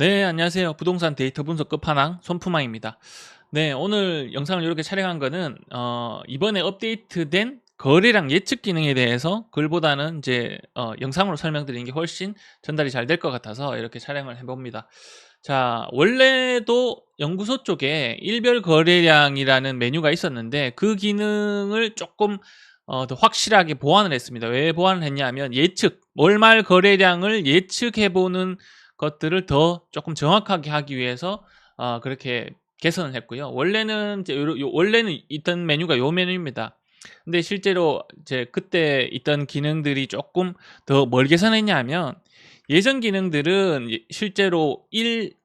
네, 안녕하세요. 부동산 데이터 분석 끝판왕 손푸망입니다. 네, 오늘 영상을 이렇게 촬영한 거는 이번에 업데이트된 거래량 예측 기능에 대해서 글보다는 이제 영상으로 설명드리는 게 훨씬 전달이 잘 될 것 같아서 이렇게 촬영을 해봅니다. 자, 원래도 연구소 쪽에 일별 거래량이라는 메뉴가 있었는데 그 기능을 조금 더 확실하게 보완을 했습니다. 왜 보완을 했냐면 예측, 월말 거래량을 예측해보는 것들을 더 조금 정확하게 하기 위해서 그렇게 개선을 했고요. 원래는 이제 원래는 있던 메뉴가 요 메뉴입니다. 근데 실제로 이제 그때 있던 기능들이 조금 더 뭘 개선했냐면 예전 기능들은 실제로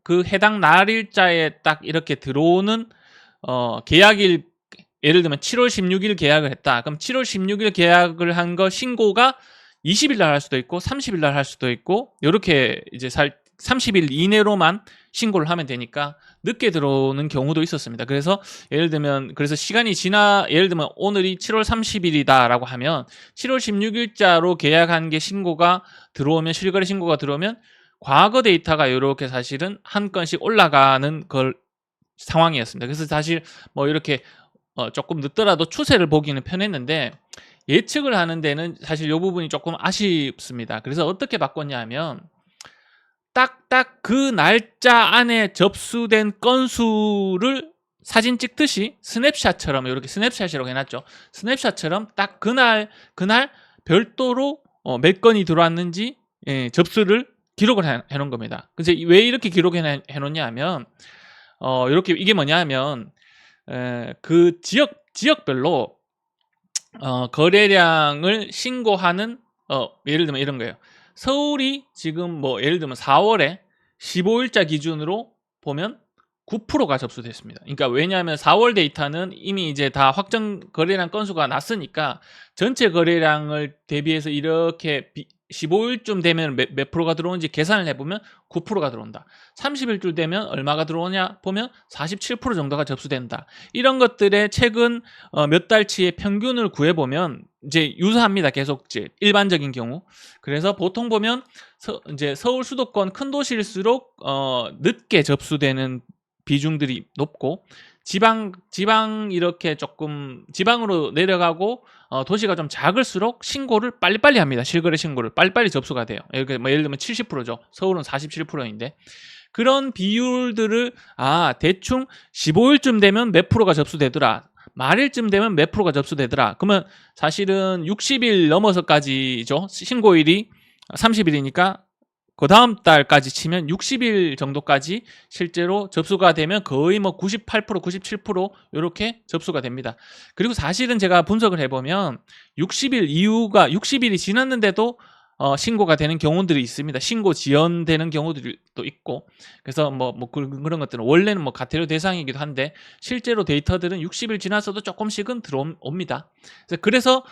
그 해당 날일자에 딱 이렇게 들어오는 계약일, 예를 들면 7월 16일 계약을 했다. 그럼 7월 16일 계약을 한 거 신고가 20일 날 할 수도 있고 30일 날 할 수도 있고 요렇게 이제 30일 이내로만 신고를 하면 되니까 늦게 들어오는 경우도 있었습니다. 그래서 예를 들면 시간이 예를 들면 오늘이 7월 30일이다라고 하면 7월 16일자로 계약한 게 신고가 들어오면, 실거래 신고가 들어오면 과거 데이터가 이렇게 사실은 한 건씩 올라가는 상황이었습니다. 그래서 사실 뭐 이렇게 조금 늦더라도 추세를 보기는 편했는데 예측을 하는 데는 사실 이 부분이 조금 아쉽습니다. 그래서 어떻게 바꿨냐 하면 딱딱 그 날짜 안에 접수된 건수를 사진 찍듯이 스냅샷처럼, 이렇게 스냅샷이라고 해놨죠. 스냅샷처럼 딱 그날 별도로 몇 건이 들어왔는지 접수를 기록을 해놓은 겁니다. 그래서 왜 이렇게 기록해 놓냐 하면 이렇게, 이게 뭐냐 하면 그 지역별로 거래량을 신고하는 예를 들면 이런 거예요. 서울이 지금 뭐 예를 들면 4월에 15일자 기준으로 보면 9%가 접수됐습니다. 그러니까 왜냐하면 4월 데이터는 이미 이제 다 확정 거래량 건수가 났으니까 전체 거래량을 대비해서 이렇게 15일쯤 되면 몇 프로가 들어오는지 계산을 해보면 9%가 들어온다. 30일쯤 되면 얼마가 들어오냐 보면 47% 정도가 접수된다. 이런 것들의 최근 몇 달치의 평균을 구해보면 이제 유사합니다. 계속 이제 일반적인 경우. 그래서 보통 보면 이제 서울 수도권 큰 도시일수록 늦게 접수되는 비중들이 높고, 지방 이렇게 조금 지방으로 내려가고 도시가 좀 작을수록 신고를 빨리빨리 합니다. 실거래 신고를 빨리빨리 접수가 돼요. 예를 들면 70%죠. 서울은 47%인데 그런 비율들을 대충 15일쯤 되면 몇 프로가 접수되더라, 말일쯤 되면 몇 프로가 접수되더라, 그러면 사실은 60일 넘어서까지죠. 신고일이 30일이니까 그 다음 달까지 치면 60일 정도까지 실제로 접수가 되면 거의 뭐 98%, 97% 이렇게 접수가 됩니다. 그리고 사실은 제가 분석을 해보면 60일이 지났는데도 신고가 되는 경우들이 있습니다. 신고 지연되는 경우들도 있고, 그래서 그런 것들은 원래는 뭐 가태료 대상이기도 한데 실제로 데이터들은 60일 지나서도 조금씩은 들어옵니다. 그래서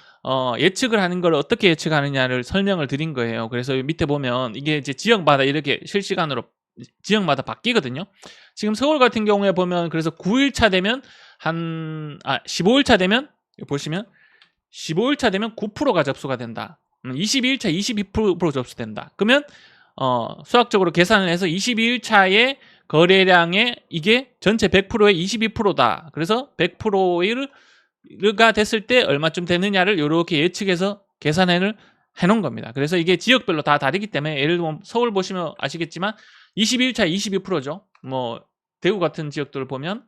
예측을 하는 걸 어떻게 예측하느냐를 설명을 드린 거예요. 그래서 밑에 보면 이게 이제 지역마다 이렇게 실시간으로 지역마다 바뀌거든요. 지금 서울 같은 경우에 보면 그래서 9일차 되면 15일차 되면 보시면 15일차 되면 9%가 접수가 된다. 22일차 22% 접수된다. 그러면 수학적으로 계산을 해서 22일차의 거래량의 이게 전체 100%의 22%다. 그래서 100%가 됐을 때 얼마쯤 되느냐를 이렇게 예측해서 계산을 해놓은 겁니다. 그래서 이게 지역별로 다 다르기 때문에 예를 들면 서울 보시면 아시겠지만 22일차 22%죠. 뭐 대구 같은 지역들을 보면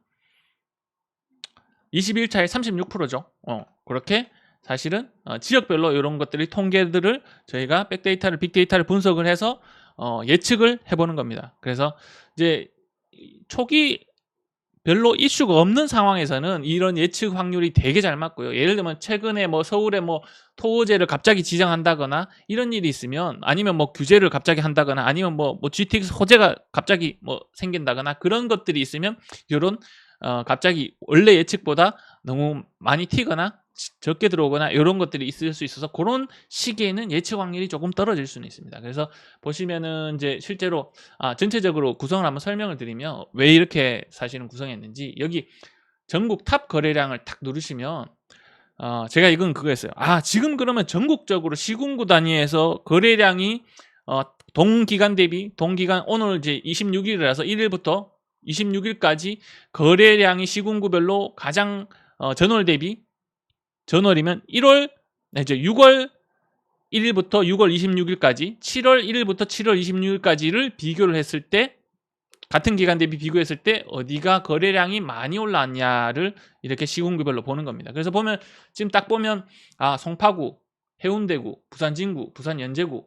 22일차에 36%죠. 그렇게 사실은 지역별로 이런 것들이 통계들을 저희가 빅데이터를 분석을 해서 예측을 해보는 겁니다. 그래서 이제 초기 별로 이슈가 없는 상황에서는 이런 예측 확률이 되게 잘 맞고요. 예를 들면 최근에 뭐 서울에 뭐 토호제를 갑자기 지정한다거나 이런 일이 있으면, 아니면 뭐 규제를 갑자기 한다거나, 아니면 뭐 GTX 호재가 갑자기 뭐 생긴다거나 그런 것들이 있으면 이런 갑자기 원래 예측보다 너무 많이 튀거나 적게 들어오거나 이런 것들이 있을 수 있어서 그런 시기에는 예측 확률이 조금 떨어질 수는 있습니다. 그래서 보시면은 이제 실제로 전체적으로 구성을 한번 설명을 드리면 왜 이렇게 사실은 구성했는지, 여기 전국 탑 거래량을 탁 누르시면 제가 이건 그거였어요. 지금 그러면 전국적으로 시군구 단위에서 거래량이 동기간 대비 동기간 오늘 이제 26일이라서 1일부터 26일까지 거래량이 시군구별로 가장 전월 대비 전월이면 1월 이제 6월 1일부터 6월 26일까지 7월 1일부터 7월 26일까지를 비교를 했을 때 같은 기간 대비 비교했을 때 어디가 거래량이 많이 올라왔냐를 이렇게 시군구별로 보는 겁니다. 그래서 보면 지금 딱 보면 송파구, 해운대구, 부산 진구, 부산 연제구,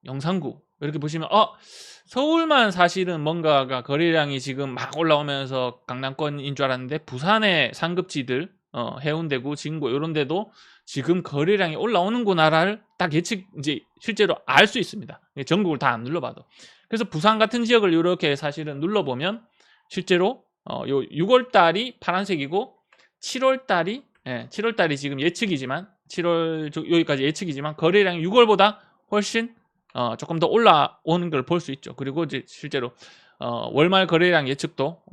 영산구 이렇게 보시면 서울만 사실은 뭔가가 거래량이 지금 막 올라오면서 강남권인 줄 알았는데 부산의 상급지들 해운대구, 진구 이런 데도 지금 거래량이 올라오는구나를 딱 예측 이제 실제로 알 수 있습니다. 전국을 다 안 눌러봐도. 그래서 부산 같은 지역을 이렇게 사실은 눌러보면 실제로 요 6월 달이 파란색이고 7월 달이 7월 달이 지금 예측이지만 7월 여기까지 예측이지만 거래량이 6월보다 훨씬 조금 더 올라오는 걸 볼 수 있죠. 그리고 이제 실제로 월말 거래량 예측도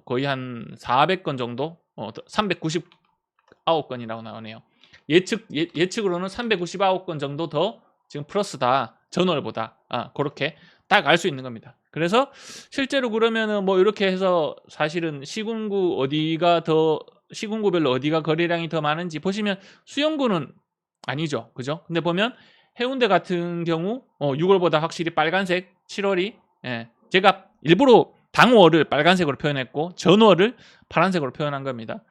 거의 한 400건 정도 399건이라고 나오네요. 예측으로는 399건 정도 더 지금 플러스다. 전월보다 그렇게 딱 알 수 있는 겁니다. 그래서 실제로 그러면은 뭐 이렇게 해서 사실은 시군구 어디가 더 시군구별로 어디가 거래량이 더 많은지 보시면 수영구는 아니죠. 그죠? 근데 보면 해운대 같은 경우 6월보다 확실히 빨간색 7월이 제가 일부러 당월을 빨간색으로 표현했고 전월을 파란색으로 표현한 겁니다.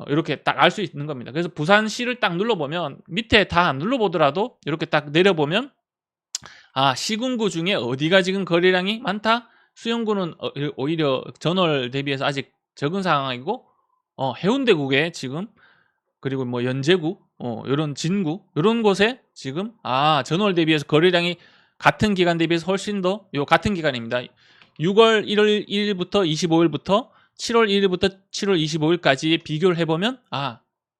이렇게 딱 알 수 있는 겁니다. 그래서 부산시를 딱 눌러보면 밑에 다 안 눌러보더라도 이렇게 딱 내려보면 시군구 중에 어디가 지금 거래량이 많다? 수영구는 오히려 전월 대비해서 아직 적은 상황이고 해운대구에 지금 그리고 뭐 연제구 이런 진구 이런 곳에 지금 전월 대비해서 거래량이 같은 기간 대비해서 훨씬 더 같은 기간입니다. 6월 1일 1일부터 25일부터 7월 1일부터 7월 25일까지 비교를 해보면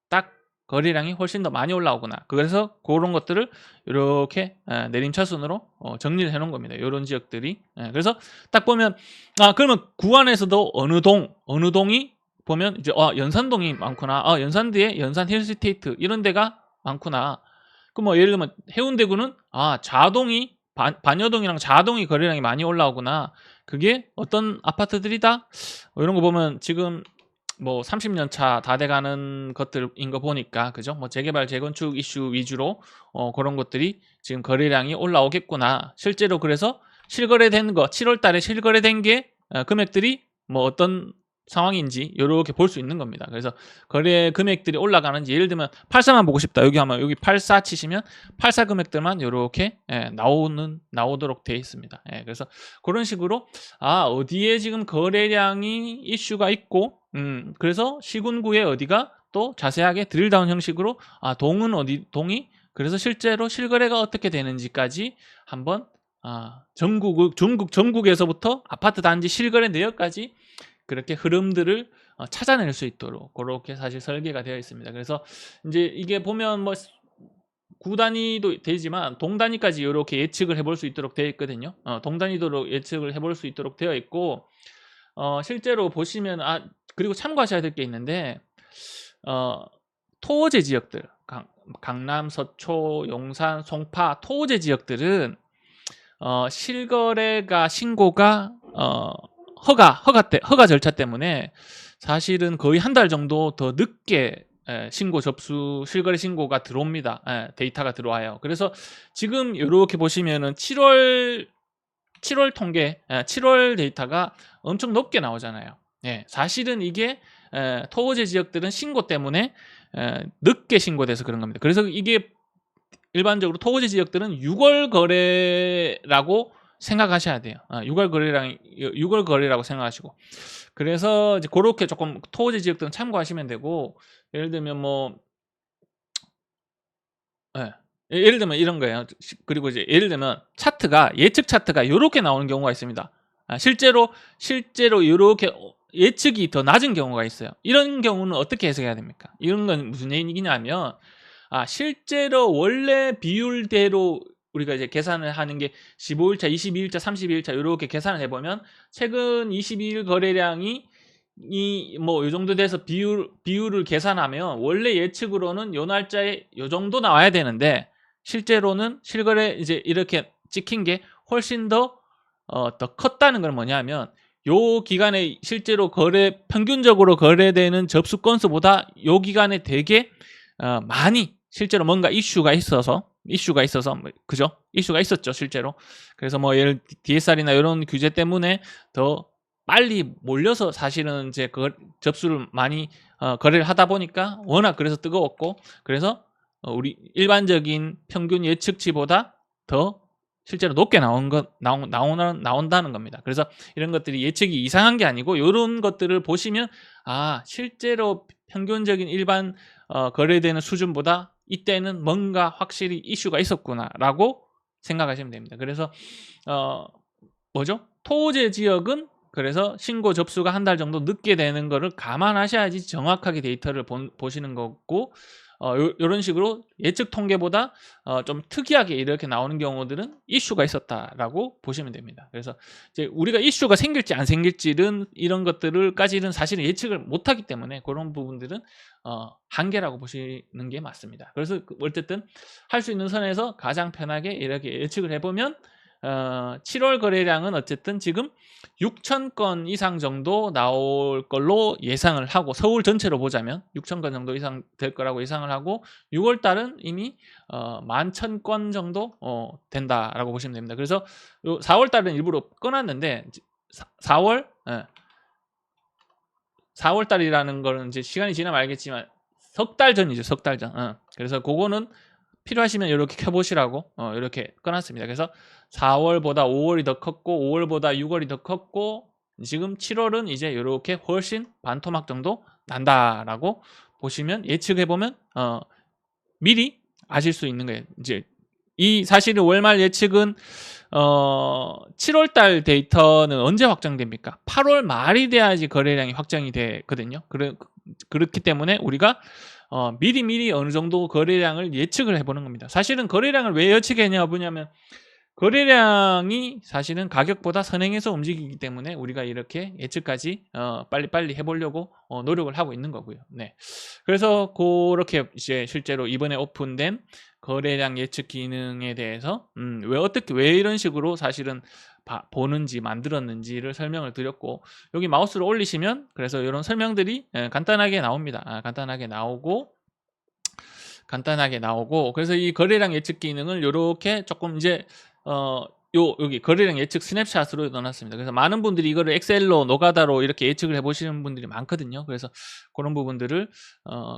딱 거래량이 훨씬 더 많이 올라오구나. 그래서 그런 것들을 이렇게 내림차순으로 정리를 해놓은 겁니다. 이런 지역들이. 그래서 딱 보면 그러면 구안에서도 어느 동이 보면 이제 연산동이 많구나. 연산대에 연산 힐스테이트 이런 데가 많구나. 그럼 뭐 예를 들면 해운대구는 자동이 반여동이랑 자동이 거래량이 많이 올라오구나. 그게 어떤 아파트들이다? 이런 거 보면 지금 뭐 30년 차 다 돼가는 것들인 거 보니까 그죠? 뭐 재개발 재건축 이슈 위주로 그런 것들이 지금 거래량이 올라오겠구나. 실제로 그래서 실거래된 거 7월 달에 실거래된 게 금액들이 뭐 어떤 상황인지 이렇게 볼 수 있는 겁니다. 그래서 거래 금액들이 올라가는지 예를 들면 84만 보고 싶다. 여기 84 치시면 84 금액들만 이렇게 나오도록 되어 있습니다. 그래서 그런 식으로 어디에 지금 거래량이 이슈가 있고 그래서 시군구에 어디가 또 자세하게 드릴다운 형식으로 동은 동이 그래서 실제로 실거래가 어떻게 되는지까지 한번 전국에서부터 아파트 단지 실거래 내역까지 그렇게 흐름들을 찾아낼 수 있도록 그렇게 사실 설계가 되어 있습니다. 그래서 이제 이게 보면 뭐 구 단위도 되지만 동 단위까지 이렇게 예측을 해볼 수 있도록 되어 있거든요. 동 단위도 예측을 해볼 수 있도록 되어 있고 실제로 보시면 그리고 참고하셔야 될 게 있는데 토호제 지역들 강남, 서초, 용산, 송파 토호제 지역들은 실거래가 신고가 허가 절차 때문에 사실은 거의 한 달 정도 더 늦게 실거래 신고가 들어옵니다. 데이터가 들어와요. 그래서 지금 이렇게 보시면은 7월 통계, 7월 데이터가 엄청 높게 나오잖아요. 사실은 이게 토호제 지역들은 신고 때문에 늦게 신고돼서 그런 겁니다. 그래서 이게 일반적으로 토호제 지역들은 6월 거래라고 생각하셔야 돼요. 6월 거래라고 생각하시고. 그래서 이제 그렇게 조금 토호제 지역들은 참고하시면 되고, 예를 들면 뭐, 예를 들면 이런 거예요. 그리고 이제 예를 들면 예측 차트가 이렇게 나오는 경우가 있습니다. 실제로 이렇게 예측이 더 낮은 경우가 있어요. 이런 경우는 어떻게 해석해야 됩니까? 이런 건 무슨 얘기냐면, 실제로 원래 비율대로 우리가 이제 계산을 하는 게 15일차, 22일차, 32일차 이렇게 계산을 해보면 최근 22일 거래량이 뭐 요 정도 돼서 비율을 계산하면 원래 예측으로는 요 날짜에 요 정도 나와야 되는데 실제로는 실거래 이제 이렇게 찍힌 게 훨씬 더 컸다는 건 뭐냐면 요 기간에 실제로 평균적으로 거래되는 접수 건수보다 요 기간에 되게 많이 실제로 뭔가 이슈가 있어서 그죠? 이슈가 있었죠, 실제로. 그래서 뭐 예를 DSR이나 이런 규제 때문에 더 빨리 몰려서 사실은 이제 접수를 많이 거래를 하다 보니까 워낙 그래서 뜨거웠고, 그래서 우리 일반적인 평균 예측치보다 더 실제로 높게 나온다는 겁니다. 그래서 이런 것들이 예측이 이상한 게 아니고 이런 것들을 보시면 실제로 평균적인 일반 거래되는 수준보다 이때는 뭔가 확실히 이슈가 있었구나라고 생각하시면 됩니다. 그래서 토제 지역은 그래서 신고 접수가 한 달 정도 늦게 되는 거를 감안하셔야지 정확하게 데이터를 보시는 거고, 이런 식으로 예측 통계보다 좀 특이하게 이렇게 나오는 경우들은 이슈가 있었다라고 보시면 됩니다. 그래서 이제 우리가 이슈가 생길지 안 생길지는 이런 것들을까지는 사실은 예측을 못하기 때문에 그런 부분들은 한계라고 보시는 게 맞습니다. 그래서 어쨌든 할 수 있는 선에서 가장 편하게 이렇게 예측을 해보면 7월 거래량은 어쨌든 지금 6,000건 이상 정도 나올 걸로 예상을 하고, 서울 전체로 보자면 6,000건 정도 이상 될 거라고 예상을 하고, 6월 달은 이미 11,000건 정도 된다라고 보시면 됩니다. 그래서 4월 달은 일부러 꺼놨는데 4월 달이라는 거는 이제 시간이 지나면 알겠지만 석 달 전이죠. 석 달 전. 그래서 그거는 필요하시면 이렇게 켜보시라고 이렇게 꺼놨습니다. 그래서 4월보다 5월이 더 컸고 5월보다 6월이 더 컸고 지금 7월은 이제 이렇게 훨씬 반토막 정도 난다라고 보시면, 예측해보면 미리 아실 수 있는 거예요. 이제 이 사실은 월말 예측은 7월달 데이터는 언제 확정됩니까? 8월 말이 돼야지 거래량이 확정이 되거든요. 그렇기 때문에 우리가 미리 어느 정도 거래량을 예측을 해보는 겁니다. 사실은 거래량을 왜 예측했냐 보냐면 거래량이 사실은 가격보다 선행해서 움직이기 때문에 우리가 이렇게 예측까지 빨리빨리 해보려고 노력을 하고 있는 거고요. 네. 그래서 그렇게 이제 실제로 이번에 오픈된 거래량 예측 기능에 대해서 왜 이런 식으로 사실은 보는지 만들었는지를 설명을 드렸고, 여기 마우스를 올리시면 그래서 이런 설명들이 간단하게 나옵니다. 간단하게 나오고 그래서 이 거래량 예측 기능을 이렇게 조금 이제 여기 거래량 예측 스냅샷으로 넣어놨습니다. 그래서 많은 분들이 이거를 엑셀로 노가다로 이렇게 예측을 해보시는 분들이 많거든요. 그래서 그런 부분들을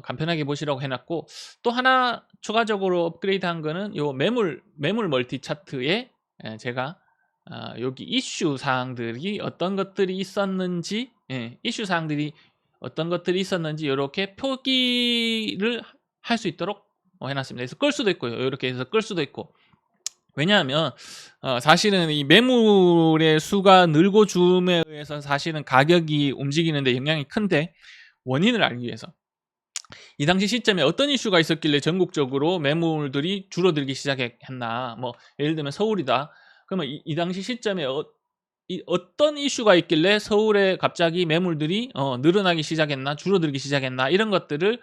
간편하게 보시라고 해놨고, 또 하나 추가적으로 업그레이드한 거는 요 매물 멀티 차트에 제가 여기 이슈 사항들이 어떤 것들이 있었는지 이렇게 표기를 할 수 있도록 해놨습니다. 그래서 끌 수도 있고요. 이렇게 해서 끌 수도 있고. 왜냐하면 사실은 이 매물의 수가 늘고 줌에 의해서 사실은 가격이 움직이는데 영향이 큰데, 원인을 알기 위해서 이 당시 시점에 어떤 이슈가 있었길래 전국적으로 매물들이 줄어들기 시작했나, 뭐 예를 들면 서울이다. 그러면 이 당시 시점에 어떤 이슈가 있길래 서울에 갑자기 매물들이 늘어나기 시작했나 줄어들기 시작했나, 이런 것들을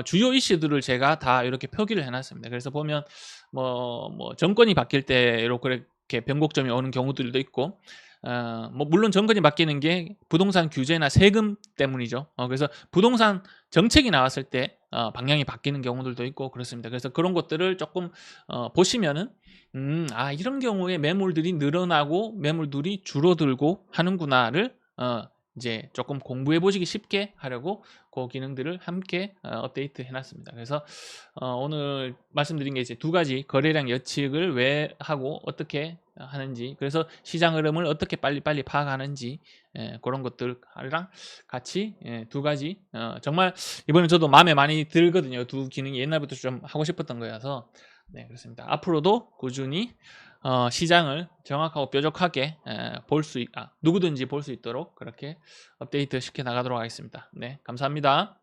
주요 이슈들을 제가 다 이렇게 표기를 해놨습니다. 그래서 보면 뭐 정권이 바뀔 때 이렇게 변곡점이 오는 경우들도 있고, 뭐 물론 정권이 바뀌는 게 부동산 규제나 세금 때문이죠. 그래서 부동산 정책이 나왔을 때 방향이 바뀌는 경우들도 있고 그렇습니다. 그래서 그런 것들을 조금 보시면은 이런 경우에 매물들이 늘어나고 매물들이 줄어들고 하는구나를 이제 조금 공부해 보시기 쉽게 하려고 그 기능들을 함께 업데이트 해놨습니다. 그래서 오늘 말씀드린 게 이제 두 가지 거래량 예측을 왜 하고 어떻게 하는지, 그래서 시장 흐름을 어떻게 빨리 파악하는지, 그런 것들이랑 같이 두 가지 정말 이번에 저도 마음에 많이 들거든요. 두 기능이 옛날부터 좀 하고 싶었던 거여서. 네, 그렇습니다. 앞으로도 꾸준히 시장을 정확하고 뾰족하게 누구든지 볼 수 있도록 그렇게 업데이트 시켜 나가도록 하겠습니다. 네, 감사합니다.